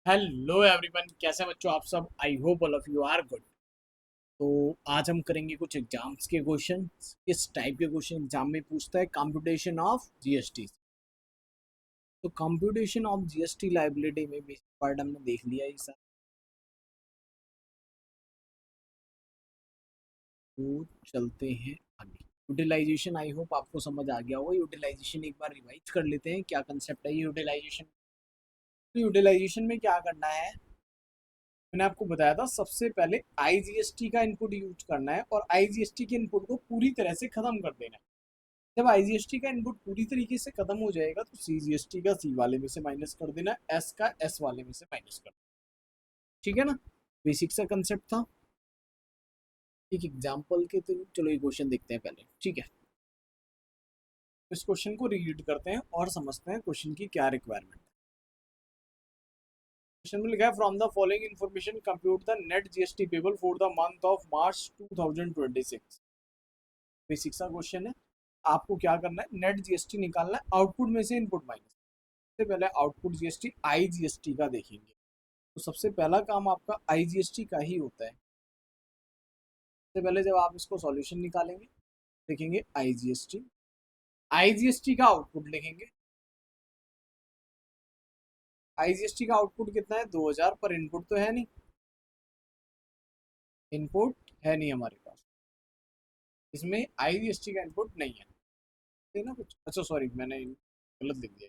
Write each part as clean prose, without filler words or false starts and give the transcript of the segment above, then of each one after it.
Hello everyone, कैसे हैं बच्चों आप सब। I hope all of you are good. तो आज हम करेंगे कुछ एग्जाम्स के क्वेश्चन। किस टाइप के क्वेश्चन एग्जाम में पूछता है? Computation of GST. तो कंप्यूटेशन ऑफ जीएसटी लायबिलिटी में बेसिक पार्ट हमने देख लिया है सर। तो चलते हैं आगे। यूटिलाइजेशन आई होप आपको समझ आ गया होगा। यूटिलाइजेशन एक बार रिवाइज कर लेते हैं, क्या कंसेप्ट है यूटिलाइजेशन। तो यूटिलाइजेशन में क्या करना है, मैंने आपको बताया था सबसे पहले आईजीएसटी का इनपुट यूज करना है और आईजीएसटी के इनपुट को पूरी तरह से खत्म कर देना है। जब आईजीएसटी का इनपुट पूरी तरीके से खत्म हो जाएगा तो सीजीएसटी का सी वाले में से माइनस कर देना, एस का एस वाले में से माइनस कर देना। ठीक है ना, बेसिक सा कंसेप्ट था। एक एग्जाम्पल के थ्रू चलो ये क्वेश्चन देखते हैं पहले। ठीक है, इस क्वेश्चन को रीड करते हैं और समझते हैं क्वेश्चन की क्या रिक्वायरमेंट है। क्वेश्चन में लिखा है from the following information compute the net GST payable for the month of March 2026। Basic सा क्वेश्चन है। आपको क्या करना है, नेट जीएसटी निकालना है आउटपुट में से इनपुट माइनस। सबसे पहले आउटपुट जीएसटी आईजीएसटी का देखेंगे। तो सबसे पहला काम आपका आईजीएसटी का ही होता है। सबसे पहले जब आप इसको सॉल्यूशन निकालेंगे देखेंगे आईजीएसटी, आईजीएसटी का आउटपुट लिखेंगे। आईजीएसटी का आउटपुट कितना है 2000, पर इनपुट तो है नहीं, इनपुट है नहीं हमारे पास। इसमें आईजीएसटी का इनपुट नहीं है ना कुछ। अच्छा सॉरी, मैंने गलत लिख दिया।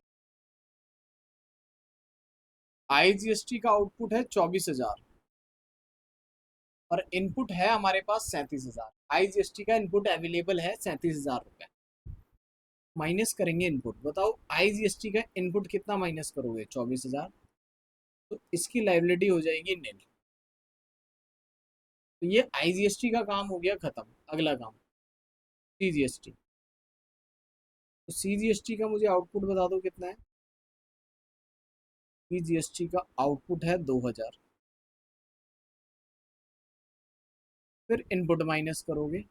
आईजीएसटी का आउटपुट है 24,000 और इनपुट है हमारे पास 37,000। आईजीएसटी का इनपुट अवेलेबल है 37,000 रुपए। माइनस करेंगे इनपुट। बताओ आईजीएसटी का इनपुट कितना माइनस करोगे? 24,000। तो इसकी लाइबिलिटी हो जाएगी नील। तो ये आईजीएसटी का काम हो गया खत्म। अगला काम सीजीएसटी। तो सीजीएसटी का मुझे आउटपुट बता दो कितना है। सीजीएसटी का आउटपुट है 2000। फिर इनपुट माइनस करोगे।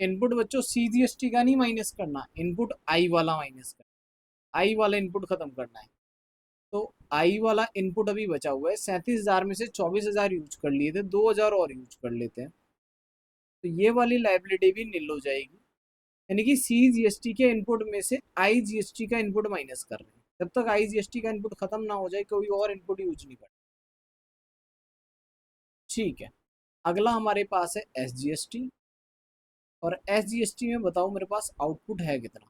इनपुट बच्चों सीजीएसटी का नहीं माइनस करना, इनपुट आई वाला माइनस करना। आई वाला इनपुट खत्म करना है। तो आई वाला इनपुट अभी बचा हुआ है 37,000 में से 24,000 यूज कर लिए थे, 2000 और यूज कर लेते हैं। तो ये वाली लाइबिलिटी भी निल हो जाएगी। यानी कि सी जीएसटी के इनपुट में से आई जीएसटी का इनपुट माइनस कर रहे हैं। जब तक आई जीएसटी का इनपुट खत्म ना हो जाए कोई और इनपुट यूज नहीं करना। ठीक है, अगला हमारे पास है एस जीएसटी। और एस जीएसटी में बताओ मेरे पास आउटपुट है कितना।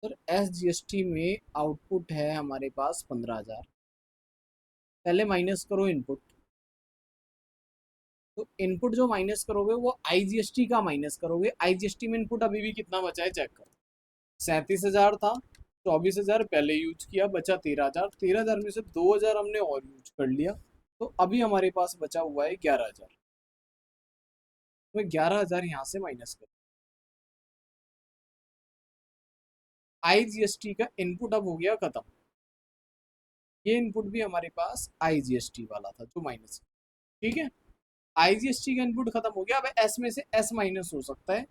सर एस जीएसटी में आउटपुट है हमारे पास 15,000। पहले माइनस करो इनपुट। तो इनपुट जो माइनस करोगे वो आईजीएसटी का माइनस करोगे। आईजीएसटी में इनपुट अभी भी कितना बचा है चेक करो। 37,000 था, 24,000 पहले यूज किया, बचा 13,000। 13,000 में से 2,000 हमने और यूज कर लिया। तो अभी हमारे पास बचा हुआ है 11,000। तो 11,000 यहाँ से माइनस करो। आईजीएसटी का इनपुट अब हो गया खत्म। ये इनपुट भी हमारे पास आईजीएसटी वाला था जो माइनस। ठीक है, आईजीएसटी का इनपुट खत्म हो गया। अब एस में से एस माइनस हो सकता है।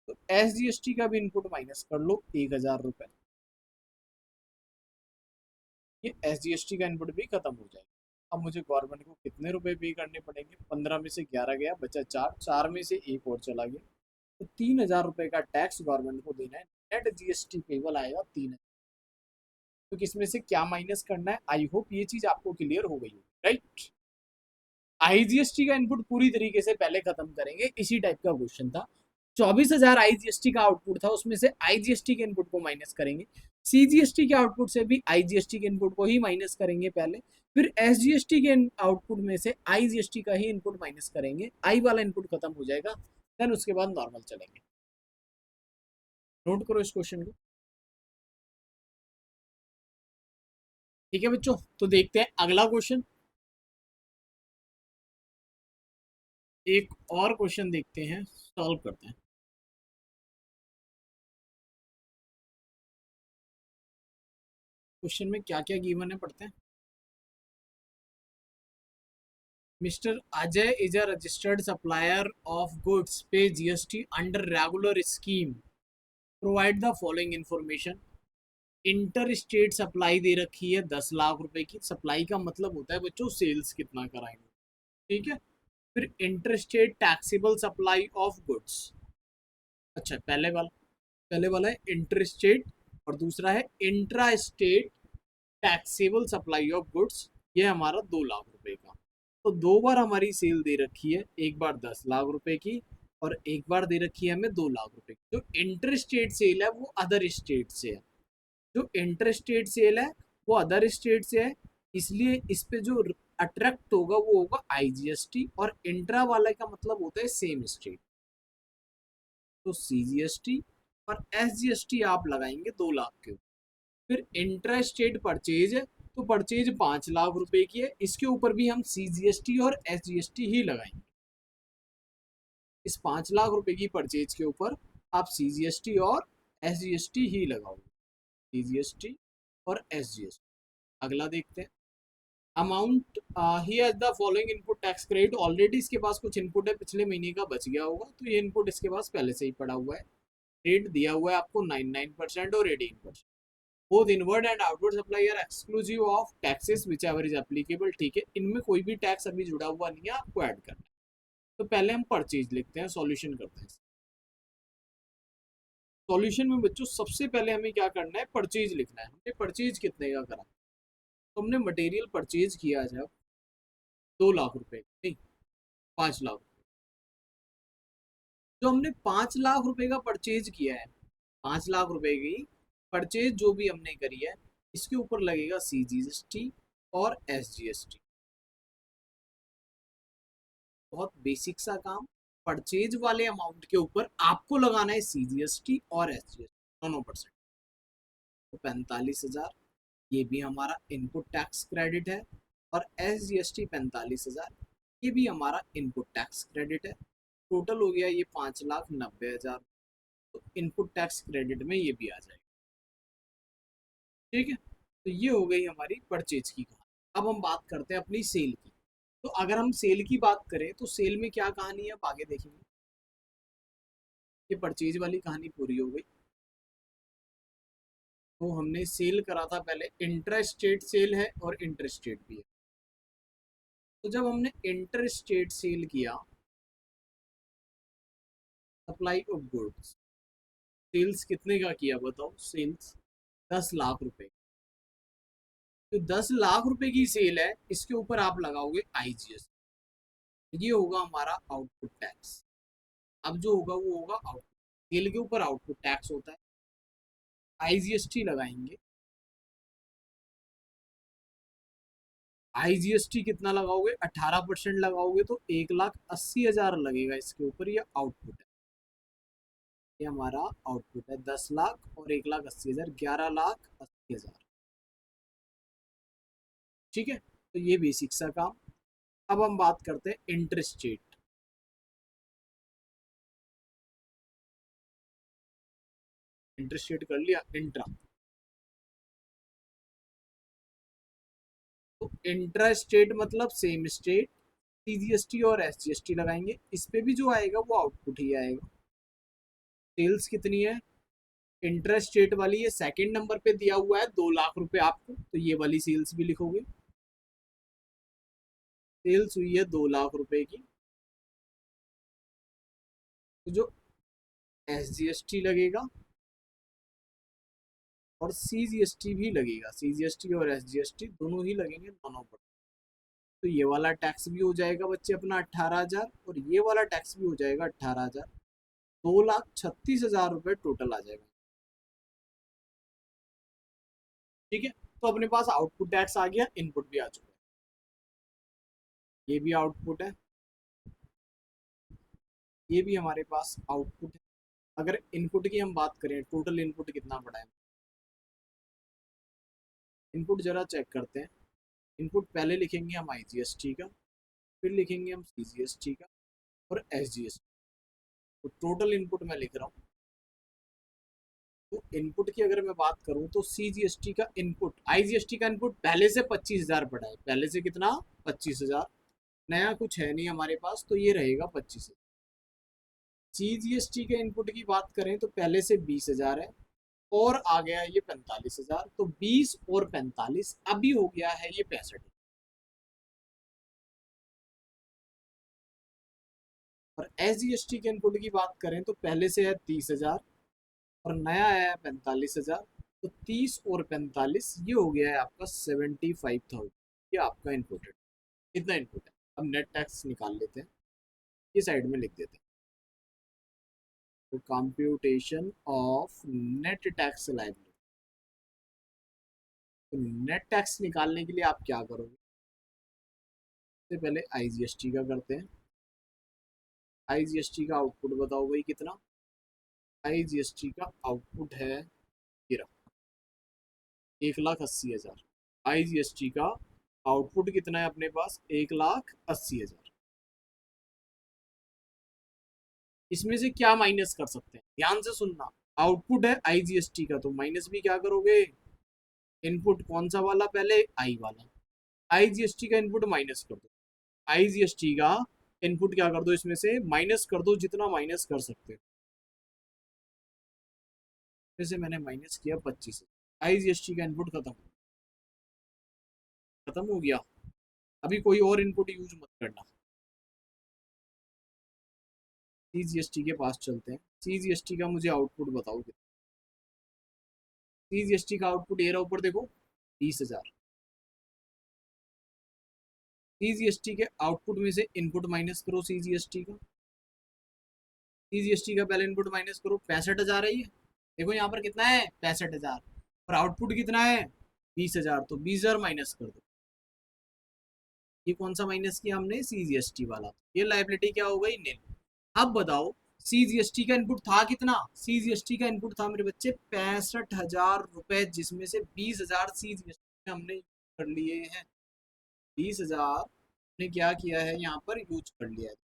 तो एस जीएसटी का भी इनपुट माइनस कर लो 1,000 रुपए। ये एस जीएसटी का इनपुट भी खत्म हो जाएगा। अब मुझे गवर्नमेंट को कितने रुपए पे करने पड़ेंगे? 15 में से 11 गया, बचा 4, 4 में से एक और चला गया। तो 3,000 रुपए का टैक्स गवर्नमेंट को देना है। नेट जीएसटी पेबल आएगा 3,000। तो किसमें से क्या माइनस करना है? आई होप ये चीज आपको क्लियर हो गई होगी, राइट। आईजीएसटी का इनपुट पूरी तरीके से पहले खत्म करेंगे। इसी टाइप का क्वेश्चन था। 24,000 आईजीएसटी का आउटपुट था, उसमें से आईजीएसटी के इनपुट को माइनस करेंगे। सीजीएसटी के आउटपुट से भी आईजीएसटी के इनपुट को ही माइनस करेंगे पहले। फिर एसजीएसटी के आउटपुट में से आईजीएसटी का ही इनपुट माइनस करेंगे। आई वाला इनपुट खत्म हो जाएगा, देन उसके बाद नॉर्मल चलेंगे। नोट करो इस क्वेश्चन को। ठीक है बच्चों, तो देखते हैं अगला क्वेश्चन। एक और क्वेश्चन देखते हैं, सॉल्व करते हैं। क्वेश्चन में क्या क्या गिवन है पढ़ते हैं। Mr. Ajay is a registered supplier of goods. Pay GST under regular scheme. Provide the following information. Inter state supply दे रखी है 10 लाख रुपए की। सप्लाई का मतलब होता है बच्चों सेल्स कितना कराएंगे, ठीक है। फिर inter state taxable supply of goods. अच्छा, पहले वाला है इंटर स्टेट और दूसरा है intra state taxable supply of goods. ये हमारा 2 लाख रुपए का। तो दो बार हमारी सेल दे रखी है, एक बार 10 लाख रुपए की और एक बार दे रखी है हमें 2 लाख रुपए की। जो इंटर स्टेट सेल है वो अदर स्टेट से है, जो इंटर स्टेट सेल है वो अदर स्टेट से है, इसलिए इस पे जो अट्रैक्ट होगा वो होगा आईजीएसटी। और इंट्रा वाले का मतलब होता है सेम स्टेट, तो सीजीएसटी और एसजीएसटी आप लगाएंगे 2 लाख के ऊपर। फिर इंट्रा स्टेट परचेज है, तो परचेज 5 लाख रुपए की है, इसके ऊपर भी हम सीजीएसटी और एसजीएसटी ही लगाएंगे। इस 5 लाख रुपए की परचेज के ऊपर आप सीजीएसटी और एसजीएसटी ही लगाओगे, सीजीएसटी और एसजीएसटी। अगला देखते हैं। Amount he has the following input tax credit. Already इसके पास कुछ इनपुट है, पिछले महीने का बच गया होगा, तो ये इनपुट इसके पास पहले से ही पड़ा हुआ है। रेट दिया हुआ है आपको 99% और 18%। Both inward and outward supply are exclusive of taxes which ever is applicable, ठीक है। इनमें कोई भी टैक्स अभी जुड़ा हुआ नहीं है, आपको ऐड करना है। तो पहले हम परचेज लिखते हैं, सॉल्यूशन करते हैं। सॉल्यूशन में बच्चों सबसे पहले हमें क्या करना है, परचेज लिखना है। हमने परचेज कितने का करा, तो हमने मटेरियल परचेज किया जब 2 लाख रुपए, नहीं 5 लाख। जो हमने 5 लाख रुपए का परचेज किया है, 5 लाख रुपए की परचेज जो भी हमने करी है, इसके ऊपर लगेगा सीजीएसटी और एसजीएसटी। बहुत बेसिक सा काम। परचेज वाले अमाउंट के ऊपर आपको लगाना है सीजीएसटी और एसजीएसटी दोनों परसेंट। तो 45,000 ये भी हमारा इनपुट टैक्स क्रेडिट है, और एसजीएसटी 45,000 ये भी हमारा इनपुट टैक्स क्रेडिट है। टोटल हो गया ये 5,90,000। तो इनपुट टैक्स क्रेडिट में ये भी आ जाएगा, ठीक है। तो ये हो गई हमारी परचेज की कहानी। अब हम बात करते हैं अपनी सेल की। तो अगर हम सेल की बात करें तो सेल में क्या कहानी है, आप आगे देखेंगे। ये परचेज वाली कहानी पूरी हो गई। तो हमने सेल करा था पहले, इंटर स्टेट सेल है और इंटर स्टेट भी है। तो जब हमने इंटर स्टेट सेल किया, सप्लाई ऑफ गुड्स, सेल्स कितने का किया बताओ, सेल्स 10 लाख रुपए। तो 10 लाख रुपए की सेल है, इसके ऊपर आप लगाओगे आईजीएस, ये होगा हमारा आउटपुट टैक्स। अब जो होगा वो होगा आउटपुट, सेल के ऊपर आउटपुट टैक्स होता है। आईजीएसटी लगाएंगे, आईजीएसटी कितना लगाओगे, 18% लगाओगे, तो 1,80,000 लगेगा इसके ऊपर। ये आउटपुट है, ये हमारा आउटपुट है। 10 लाख और 1,80,000, 11,80,000, ठीक है। तो ये बेसिक सा काम। अब हम बात करते हैं इंटरस्टेट। इंटरस्टेट कर लिया, इंट्रा। तो इंट्रा स्टेट मतलब सेम स्टेट, सीजीएसटी और एसजीएसटी लगाएंगे। इस पे भी जो आएगा वो आउटपुट ही आएगा। सेल्स कितनी है, इंट्रा स्टेट वाली ये सेकंड नंबर पे दिया हुआ है 2 लाख रुपए आपको, तो ये वाली सेल्स भी लिखोगे। सेल्स हुई है 2 लाख रुपए की। तो जो एसजीएसटी लगेगा और सीजीएसटी भी लगेगा, सीजीएसटी और एसजीएसटी दोनों ही लगेंगे, दोनों पर। तो ये वाला टैक्स भी हो जाएगा बच्चे अपना 18,000, और ये वाला टैक्स भी हो जाएगा 18,000। 2,36,000 रुपये टोटल आ जाएगा, ठीक है। तो अपने पास आउटपुट टैक्स आ गया, इनपुट भी आ चुका है। ये भी आउटपुट है, ये भी हमारे पास आउटपुट है। अगर इनपुट की हम बात करें, टोटल इनपुट कितना पड़ा है, इनपुट जरा चेक करते हैं। इनपुट पहले लिखेंगे हम आईजीएसटी का, फिर लिखेंगे हम सीजीएसटी का और एसजीएसटी। तो टोटल इनपुट मैं लिख रहा हूँ। तो इनपुट की अगर मैं बात करूं तो सीजीएसटी का इनपुट, आईजीएसटी का इनपुट पहले से 25,000 पड़ा है। पहले से कितना, 25,000। नया कुछ है नहीं हमारे पास, तो ये रहेगा 25,000। सीजीएसटी के इनपुट की बात करें तो पहले से 20,000 है, और आ गया ये 45,000, तो 20 और 45 अभी हो गया है ये 65। और SGST के इनपुट की बात करें तो पहले से है 30,000 और नया आया है 45,000। तो 30 और 45 ये हो गया है आपका 75,000। ये आपका इनपुट है। कितना इनपुट है? अब नेट टैक्स निकाल लेते हैं, ये साइड में लिख देते हैं। तो computation of net tax liability. तो नेट टैक्स निकालने के लिए आप क्या करोगे? सबसे पहले IGST का करते हैं। IGST का आउटपुट बताओ भाई कितना? IGST का आउटपुट है ये रहा, 1,80,000। IGST का आउटपुट कितना है अपने पास? 1,80,000। इसमें से क्या माइनस कर सकते हैं? ध्यान से सुनना। आउटपुट है IGST का, तो माइनस भी क्या करोगे? इनपुट कौन सा वाला? पहले आई वाला। IGST का इनपुट माइनस कर दो। IGST का इनपुट क्या कर दो? इसमें से माइनस कर दो जितना माइनस कर सकते हो। जैसे मैंने माइनस किया 25। IGST का इनपुट खत्म हो गया। अभी कोई और इनपुट यूज मत करना। CGST के पास चलते हैं। CGST का मुझे आउटपुट बताओ। CGST का आउटपुट ये रहा, ऊपर देखो, 20,000। CGST के आउटपुट में से इनपुट माइनस करो CGST का। CGST का पहले इनपुट माइनस करो, 65,000 है ये। देखो यहाँ पर कितना है? 65,000। और आउटपुट कितना है? 20,000। तो 20,000 माइनस कर दो। ये कौन सा माइनस किया हमने? CGST वाला। ये लाइबिलिटी क्या हो गई? नील। अब बताओ, CGST का इनपुट था कितना? CGST का इनपुट था मेरे बच्चे 65,000 रुपए, जिसमें से 20,000 CGST हमने कर लिए हैं। 20,000 ने क्या किया है यहाँ पर? यूज कर लिया है।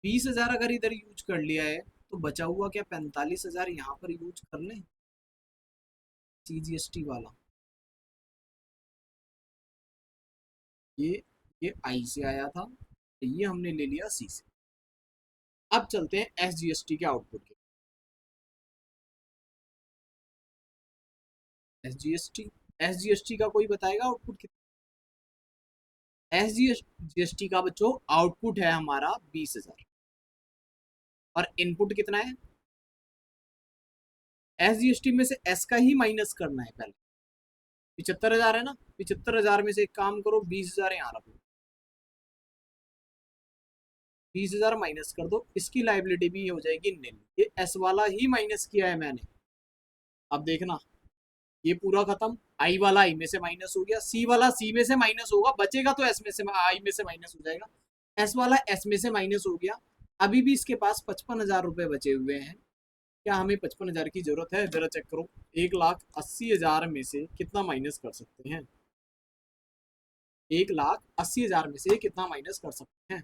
20,000 अगर इधर यूज कर लिया है तो बचा हुआ क्या? 45,000 यहाँ पर यूज कर लें, CGST वाला। ये ये आई से आया था, तो ये हमने ले लिया सी से। अब चलते हैं SGST के आउटपुट के। SGST SGST का कोई बताएगा आउटपुट कितना? SGST का बच्चों आउटपुट है हमारा 20,000। और इनपुट कितना है? SGST में से S का ही माइनस करना है पहले। 75,000 है ना? 75,000 में से एक काम करो, 20,000 यहाँ रखो। 20,000 माइनस कर दो, इसकी लाइबिलिटी भी हो जाएगी नील। ये S वाला ही माइनस किया है मैंने। अब देखना, ये पूरा खत्म। आई वाला आई में से माइनस हो गया, सी वाला सी में से माइनस होगा, बचेगा तो एस में से, आई में से माइनस हो जाएगा। एस वाला एस में से माइनस हो गया। अभी भी इसके पास 55,000 रुपए बचे हुए हैं। क्या हमें 55,000 की जरूरत है? जरा चेक करो। 1,80,000 में से कितना माइनस कर सकते हैं? 1,80,000 में से कितना माइनस कर सकते हैं?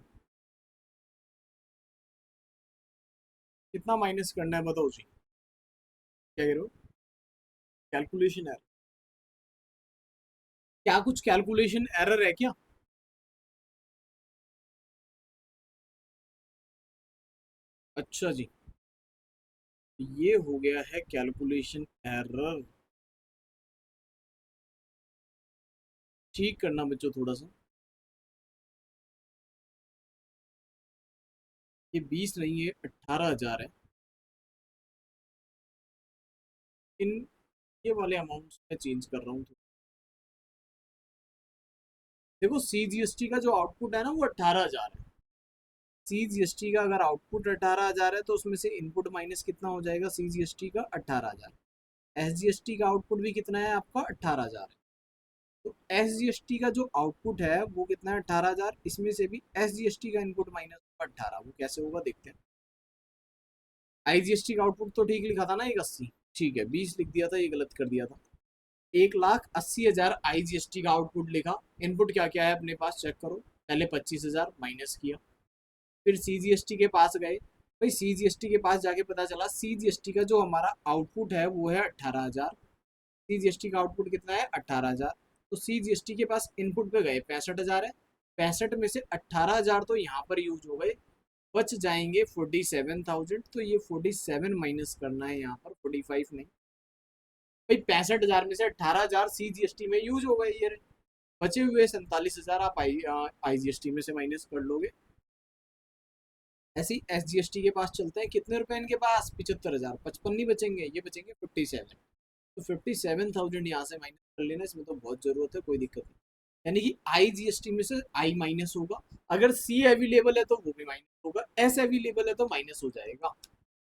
कितना माइनस करना है बताओ जी। क्या कह रहे हो? Calculation error? क्या कुछ कैलकुलेशन एरर है क्या? अच्छा जी, ये हो गया है कैलकुलेशन एरर। ठीक करना बच्चों थोड़ा सा। ये 20 नहीं है, 18,000 है। इन ये वाले अमाउंट मैं चेंज कर रहा हूँ। देखो, CGST का जो आउटपुट है ना वो 18,000 है। CGST का अगर आउटपुट 18,000 है तो उसमें से इनपुट माइनस कितना हो जाएगा? CGST का 18,000। SGST का आउटपुट भी कितना है आपका? 18,000 है। तो SGST का जो आउटपुट है वो कितना है? 18,000। इसमें से भी SGST का इनपुट माइनस 18, वो कैसे होगा देखते हैं। IGST का आउटपुट तो ठीक लिखा था ना, 1,80। ठीक है, 20 लिख दिया था, ये गलत कर दिया था। 1,80,000 IGST का आउटपुट लिखा। इनपुट क्या क्या है अपने पास चेक करो। पहले 25,000 माइनस किया, फिर CGST के पास गए। भाई CGST के पास जाके पता चला CGST का जो हमारा आउटपुट है वो है 18,000। CGST का आउटपुट कितना है? 18,000। तो CGST के पास इनपुट पे गए, 65,000 है। 65 में से 18,000 तो यहाँ पर यूज हो गए। बच जाएंगे 47,000। तो ये 47 माइनस करना है यहाँ पर, 45 नहीं भाई, 65,000 में से 18,000 CGST में यूज हो गए ये रहे। बचे हुए 47,000 आप IGST में से माइनस कर लोगे। ऐसे ही SGST के पास चलते हैं। कितने रुपए इनके पास? 75,000। 55 नहीं बचेंगे, ये बचेंगे 57। तो 57,000 यहाँ से माइनस कर लेना, इसमें तो बहुत जरूरत है, कोई दिक्कत नहीं। यानी कि IGST में से I माइनस होगा। अगर C अवेलेबल है तो वो भी माइनस होगा, S अवेलेबल है तो माइनस हो जाएगा।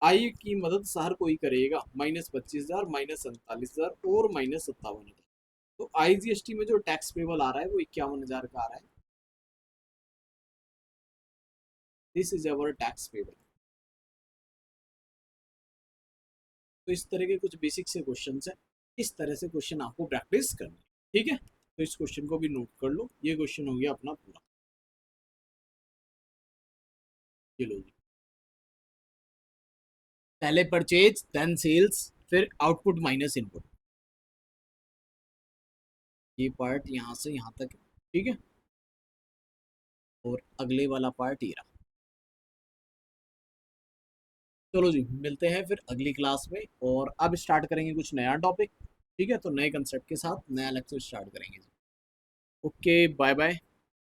I की मदद से हर कोई करेगा। -25,000, -47,000 और -57,000। तो IGST में जो टैक्स पेबल आ रहा है वो 51,000 का आ रहा है। This is our tax payable. तो इस तरह के कुछ बेसिक से क्वेश्चन है। इस तरह से क्वेश्चन आपको प्रैक्टिस करनी है, ठीक है। तो इस क्वेश्चन को भी नोट कर लो। ये क्वेश्चन हो गया अपना पूरा। ये लो जी। पहले परचेज, देन सेल्स, फिर आउटपुट माइनस इनपुट। ये पार्ट यहाँ से यहाँ तक है, ठीक है। और अगले वाला पार्ट ये रहा। चलो जी, मिलते हैं फिर अगली क्लास में। और अब स्टार्ट करेंगे कुछ नया टॉपिक, ठीक है। तो नए कंसेप्ट के साथ नया लेक्चर स्टार्ट करेंगे। Okay, bye bye.